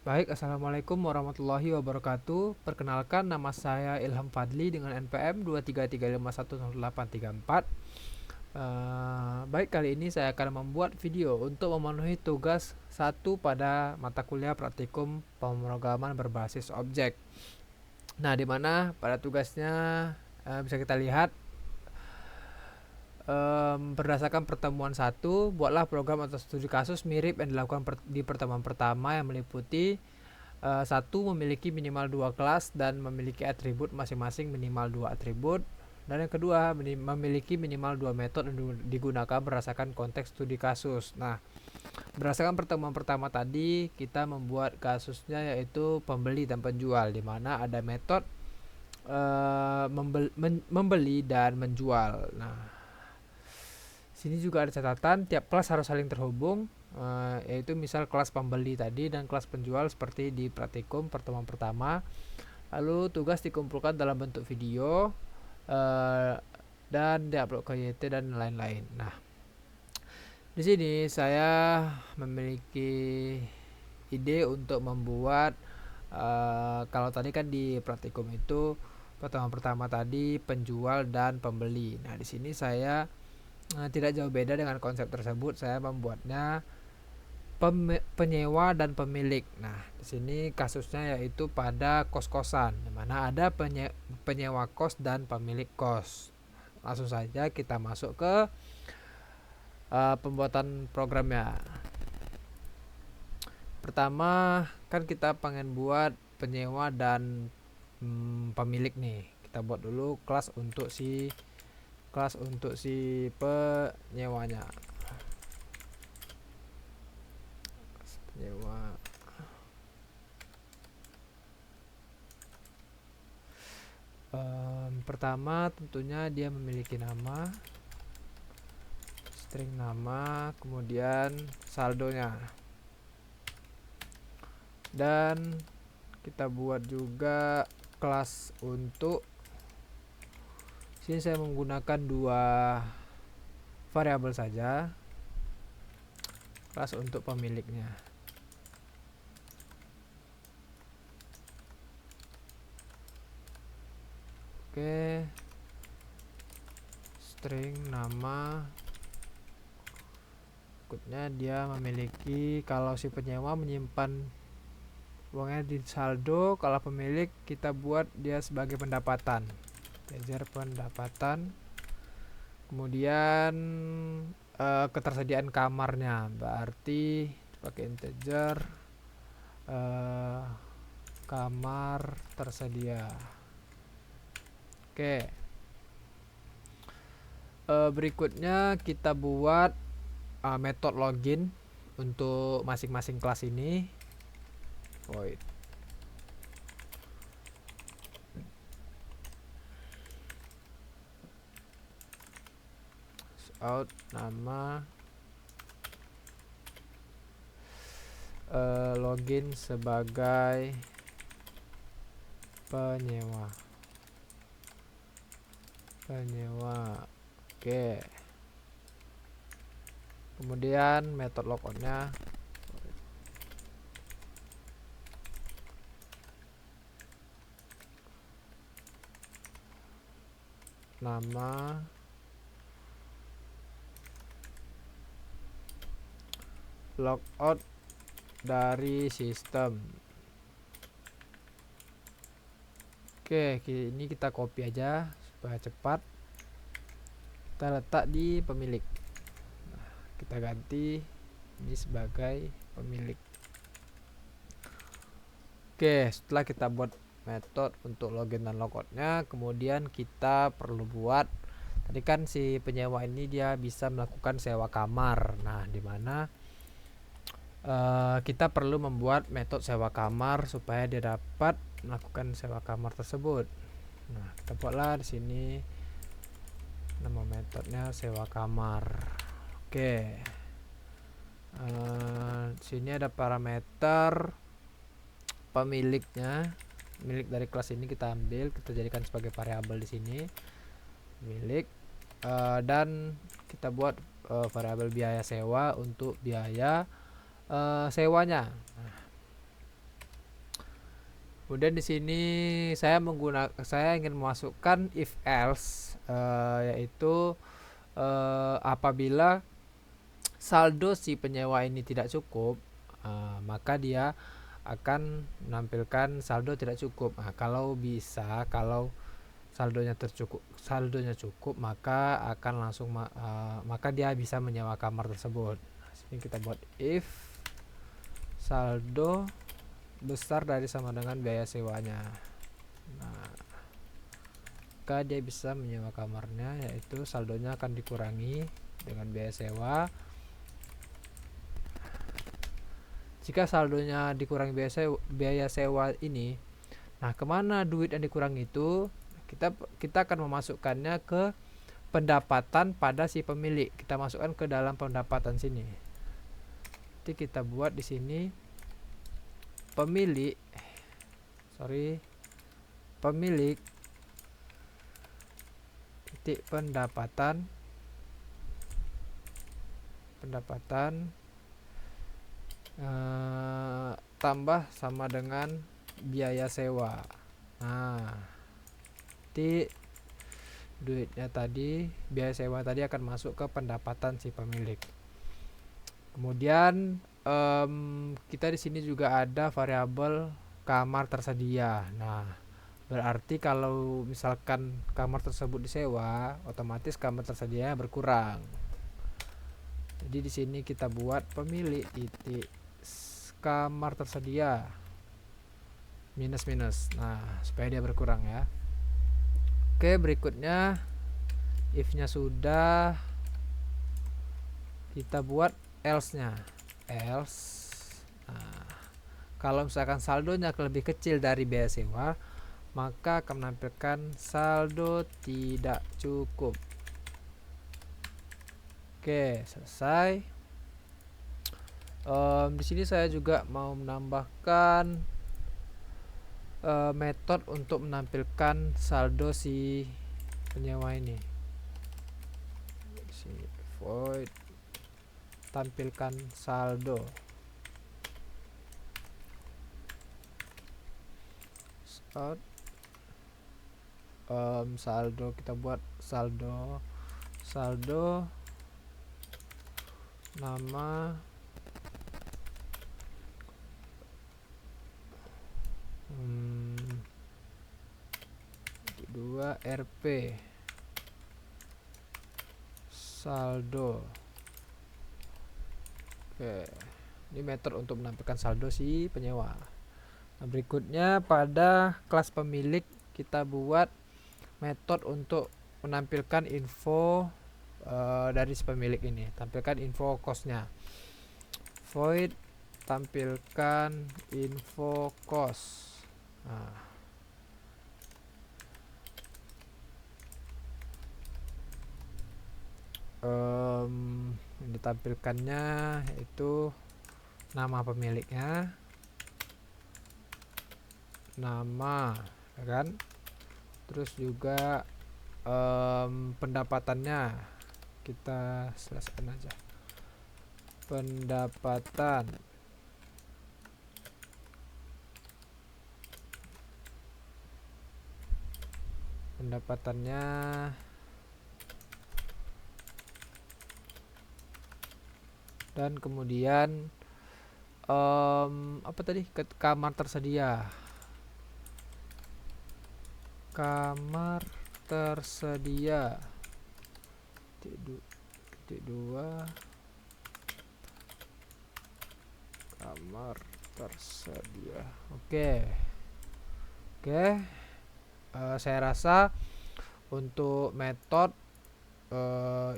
Baik, Assalamualaikum warahmatullahi wabarakatuh. Perkenalkan, nama saya Ilham Fadli dengan NPM 233510834. Baik, kali ini saya akan membuat video untuk memenuhi tugas satu pada mata kuliah praktikum pemrograman berbasis objek. Nah, di mana pada tugasnya bisa kita lihat, berdasarkan pertemuan satu, buatlah program atau studi kasus mirip yang dilakukan di pertemuan pertama yang meliputi satu, memiliki minimal dua kelas dan memiliki atribut masing-masing minimal dua atribut. Dan yang kedua, memiliki minimal dua metode yang digunakan berdasarkan konteks studi kasus. Nah, berdasarkan pertemuan pertama tadi, kita membuat kasusnya yaitu pembeli dan penjual, di mana ada metode membeli dan menjual. Nah, sini juga ada catatan tiap kelas harus saling terhubung, yaitu misal kelas pembeli tadi dan kelas penjual seperti di praktikum pertemuan pertama. Lalu tugas dikumpulkan dalam bentuk video dan diupload ke YT dan lain-lain. Nah, di sini saya memiliki ide untuk membuat, kalau tadi kan di praktikum itu pertemuan pertama tadi penjual dan pembeli. Nah, di sini saya tidak jauh beda dengan konsep tersebut. Saya membuatnya penyewa dan pemilik. Nah, di sini kasusnya yaitu pada kos-kosan, di mana ada penyewa kos dan pemilik kos. Langsung saja kita masuk ke pembuatan programnya. Pertama, kan kita pengen buat penyewa dan pemilik nih. Kita buat dulu kelas untuk si penyewanya. Penyewa. Pertama tentunya dia memiliki nama, string nama, kemudian saldonya, dan kita buat juga kelas untuk sini saya menggunakan dua variabel saja, kelas untuk pemiliknya. Oke, string nama, berikutnya dia memiliki, kalau si penyewa menyimpan uangnya di saldo, kalau pemilik kita buat dia sebagai pendapatan, integer pendapatan. Kemudian ketersediaan kamarnya berarti pakai integer kamar tersedia. Oke, berikutnya kita buat metode login untuk masing-masing kelas ini. Void out nama, login sebagai penyewa. Oke, kemudian metode logoutnya nama, logout dari sistem. Oke, ini kita copy aja supaya cepat. Kita letak di pemilik. Nah, kita ganti ini sebagai pemilik. Oke, setelah kita buat metode untuk login dan logoutnya, kemudian kita perlu buat, tadi kan si penyewa ini dia bisa melakukan sewa kamar. Nah, dimana kita perlu membuat metode sewa kamar supaya dia dapat melakukan sewa kamar tersebut. Nah, kita buatlah di sini nama metodenya sewa kamar. Oke, sini ada parameter pemiliknya. Milik dari kelas ini kita ambil, kita jadikan sebagai variabel di sini, milik, dan kita buat variabel biaya sewa untuk biaya sewanya. Nah, Kemudian di sini saya ingin memasukkan if else, yaitu apabila saldo si penyewa ini tidak cukup, maka dia akan menampilkan saldo tidak cukup. Kalau saldonya cukup, maka akan langsung maka dia bisa menyewa kamar tersebut. Sini kita buat if saldo besar dari sama dengan biaya sewanya. Maka dia bisa menyewa kamarnya, yaitu saldonya akan dikurangi dengan biaya sewa. Jika saldonya dikurangi biaya sewa ini, nah kemana duit yang dikurangi itu? Kita akan memasukkannya ke pendapatan pada si pemilik. Kita masukkan ke dalam pendapatan sini. Jadi kita buat di sini pemilik titik pendapatan tambah sama dengan biaya sewa. Nanti duitnya tadi, biaya sewa tadi akan masuk ke pendapatan si pemilik. Kemudian kita di sini juga ada variabel kamar tersedia. Nah, berarti kalau misalkan kamar tersebut disewa, otomatis kamar tersedianya berkurang. Jadi di sini kita buat pemilik titik kamar tersedia minus. Nah, supaya dia berkurang ya. Oke, berikutnya if-nya sudah, kita buat else-nya. Nah, kalau misalkan saldonya lebih kecil dari biaya sewa, maka akan menampilkan saldo tidak cukup. Oke, selesai. Di sini saya juga mau menambahkan metode untuk menampilkan saldo si penyewa ini. Void tampilkan saldo. Saldo kita buat saldo nama dua RP saldo. Oke, ini metode untuk menampilkan saldo si penyewa. Nah, berikutnya pada kelas pemilik kita buat metode untuk menampilkan info dari si pemilik ini. Tampilkan info cost-nya. Void tampilkan info cost. Nah, ditampilkannya itu nama pemiliknya, nama kan, terus juga pendapatannya kita selesaikan aja. Pendapatannya dan kemudian apa tadi, kamar tersedia titik dua kamar tersedia. Oke. Saya rasa untuk metode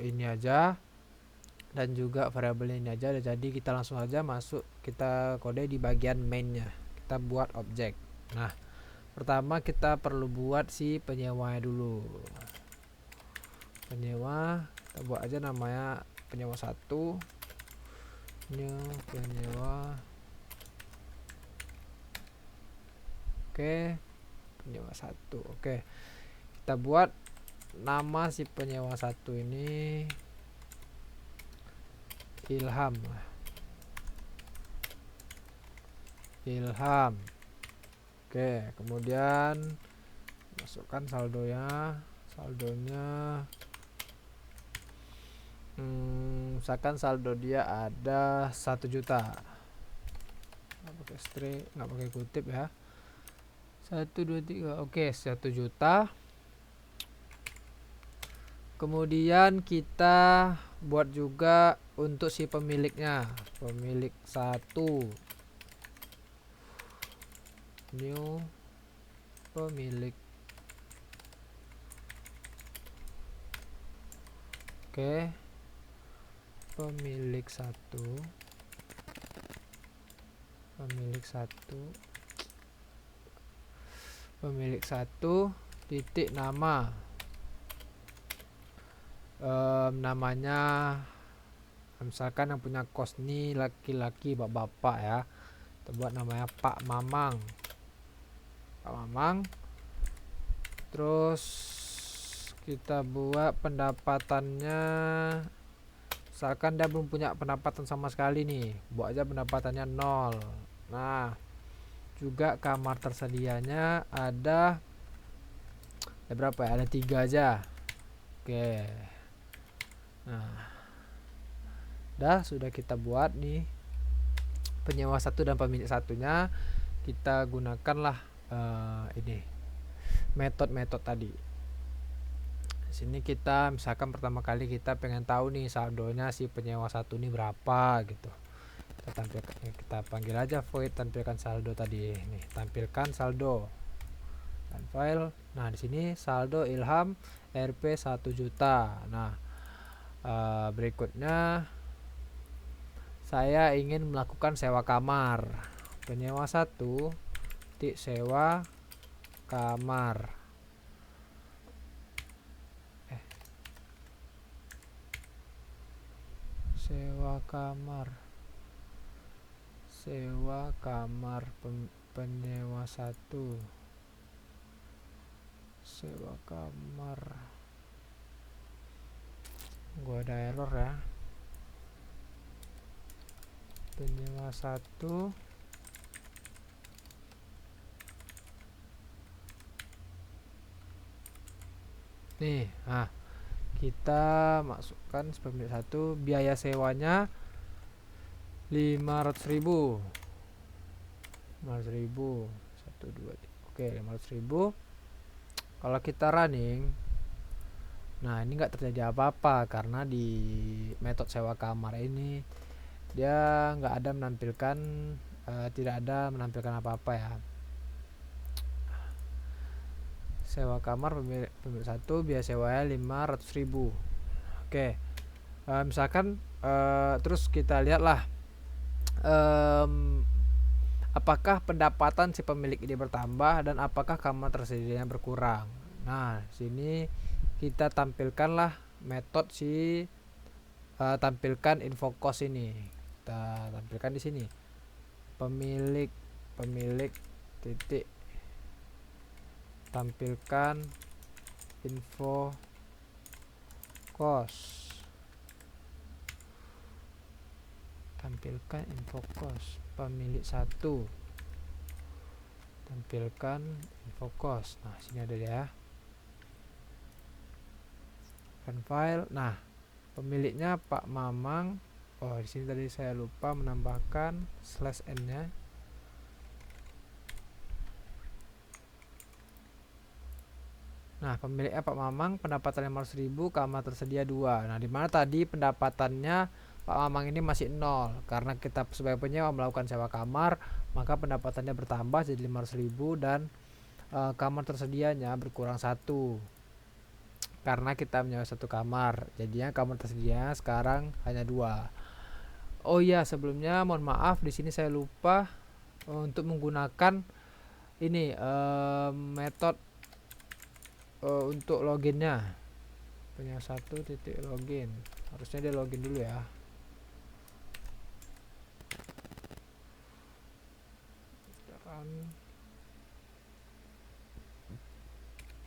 ini aja dan juga variabel ini aja. Jadi kita langsung aja kita kode di bagian mainnya. Kita buat objek. Nah, pertama kita perlu buat si penyewanya dulu. Penyewa, kita buat aja namanya penyewa 1. Penyewa. Oke, penyewa 1. Oke, kita buat nama si penyewa 1 ini Ilham. Oke, kemudian masukkan saldonya. Misalkan saldo dia ada 1 juta. Nggak pakai straight, nggak pakai kutip ya. 1 2 3. Oke, 1 juta. Kemudian kita buat juga untuk si pemiliknya, pemilik 1, new pemilik. Oke, pemilik 1, titik nama, namanya misalkan yang punya kos nih laki-laki, bapak ya, kita buat namanya Pak Mamang. Terus kita buat pendapatannya, misalkan dia belum punya pendapatan sama sekali nih, buat aja pendapatannya 0. Nah, juga kamar tersedianya ada berapa ya, ada 3 aja. Oke, nah sudah kita buat nih penyewa 1 dan pemilik 1-nya. Kita gunakanlah ini metode tadi. Di sini kita misalkan pertama kali kita pengen tahu nih saldonya si penyewa 1 ini berapa gitu. Kita panggil aja void tampilkan saldo tadi. Nih, tampilkan saldo dan file. Nah, di sini saldo Ilham Rp 1 juta. Nah, berikutnya saya ingin melakukan sewa kamar. Penyewa 1 sewa kamar. Sewa kamar penyewa 1. Sewa kamar. Gua ada error ya. Penyewa 1. Nih, nah kita masukkan pemilik 1, biaya sewanya 500.000. 1, 2, 3. Oke, 500.000. Kalau kita running, nah ini nggak terjadi apa-apa karena di metode sewa kamar ini dia nggak ada menampilkan, tidak ada menampilkan apa-apa ya. Sewa kamar pemilik 1, biaya sewanya 500.000. Oke, misalkan terus kita lihatlah apakah pendapatan si pemilik ini bertambah dan apakah kamar tersedianya berkurang. Nah, sini kita tampilkanlah metode si tampilkan info cost ini. Kita tampilkan di sini. Pemilik titik tampilkan info cost. Pemilik 1, tampilkan info cost. Nah, sini ada ya. Kan file. Nah, pemiliknya Pak Mamang. Oh, di sini tadi saya lupa menambahkan /n-nya. Nah, pemiliknya Pak Mamang, pendapatan 500.000, kamar tersedia 2. Nah, dimana tadi pendapatannya Pak Mamang ini masih 0 karena kita sebagai penyewa melakukan sewa kamar, maka pendapatannya bertambah jadi 500.000 dan kamar tersedianya berkurang 1 karena kita menyewa 1 kamar. Jadinya kamar tersedianya sekarang hanya 2. Oh iya, sebelumnya mohon maaf di sini saya lupa untuk menggunakan ini metode untuk loginnya. Penyewa 1 titik login. Harusnya dia login dulu ya.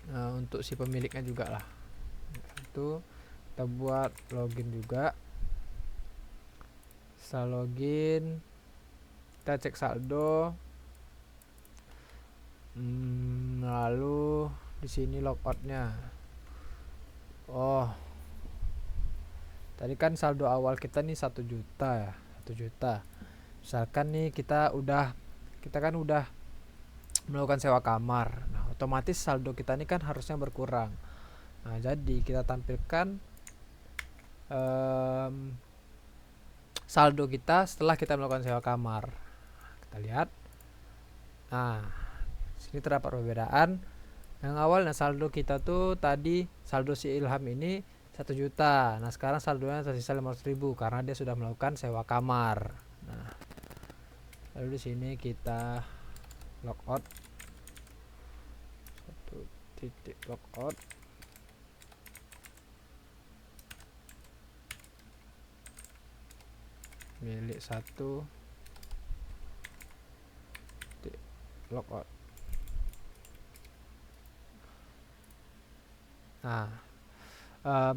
Nah, untuk si pemiliknya juga lah. Itu kita buat login juga. Setelah login, kita cek saldo. Lalu di sini logoutnya. Oh, tadi kan saldo awal kita nih 1 juta ya, 1 juta. Misalkan nih kita kan udah melakukan sewa kamar. Nah, otomatis saldo kita ini kan harusnya berkurang. Nah, jadi kita tampilkan saldo kita setelah kita melakukan sewa kamar. Kita lihat. Nah, sini terdapat perbedaan. Yang awalnya saldo kita tuh tadi saldo si Ilham ini 1 juta. Nah, sekarang saldonya tersisa 500.000 karena dia sudah melakukan sewa kamar. Nah, lalu di sini kita logout. Logout. Milik 1 logout. Nah,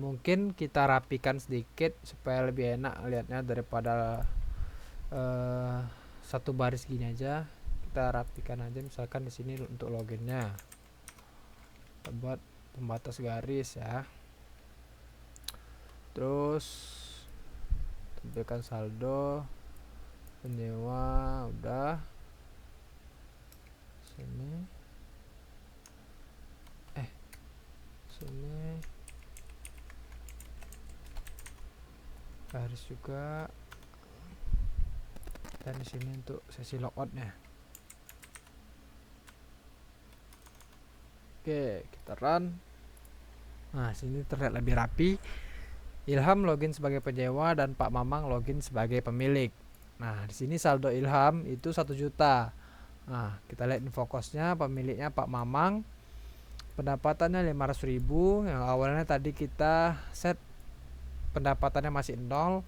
mungkin kita rapikan sedikit supaya lebih enak lihatnya daripada satu baris gini aja. Kita rapikan aja, misalkan di sini untuk loginnya kita buat pembatas garis ya. Terus tampilkan saldo penyewa udah. Sini garis juga, dan di sini untuk sesi logoutnya. Oke, kita run. Nah, sini terlihat lebih rapi. Ilham login sebagai penyewa dan Pak Mamang login sebagai pemilik. Nah, di sini saldo Ilham itu 1 juta. Nah, kita lihat info kosnya, pemiliknya Pak Mamang. Pendapatannya 500.000. Yang awalnya tadi kita set pendapatannya masih 0.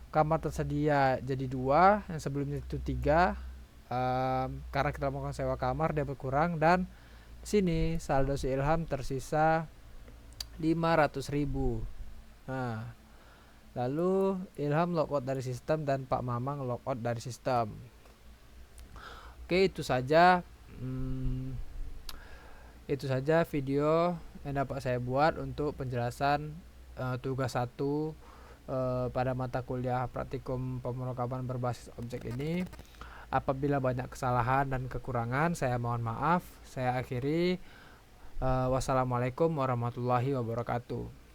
Kamar tersedia jadi 2, yang sebelumnya itu 3. Karena kita melakukan sewa kamar dia berkurang, dan sini saldo si Ilham tersisa 500.000. Nah, lalu Ilham logout dari sistem dan Pak Mamang logout dari sistem. Oke, itu saja video yang dapat saya buat untuk penjelasan tugas 1 pada mata kuliah praktikum pemrograman berbasis objek ini. Apabila banyak kesalahan dan kekurangan, saya mohon maaf. Saya akhiri. Wassalamualaikum warahmatullahi wabarakatuh.